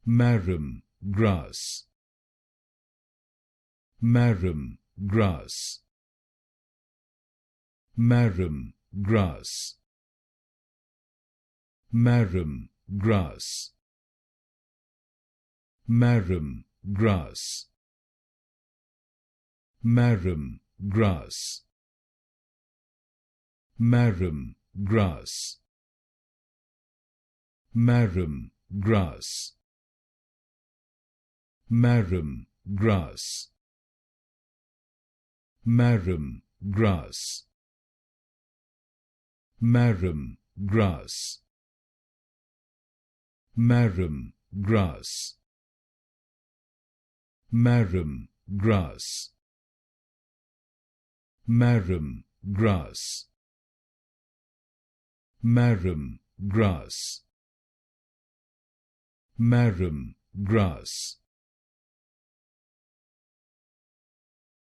Marram Grass, Marram Grass, Marram Grass, Marram Grass, Marram Grass, Marram Grass, Marram Grass, Marram Grass, Marram Grass, Marram Grass, Marram Grass, Marram Grass, Marram Grass, Marram Grass, Marram Grass, Marram Grass,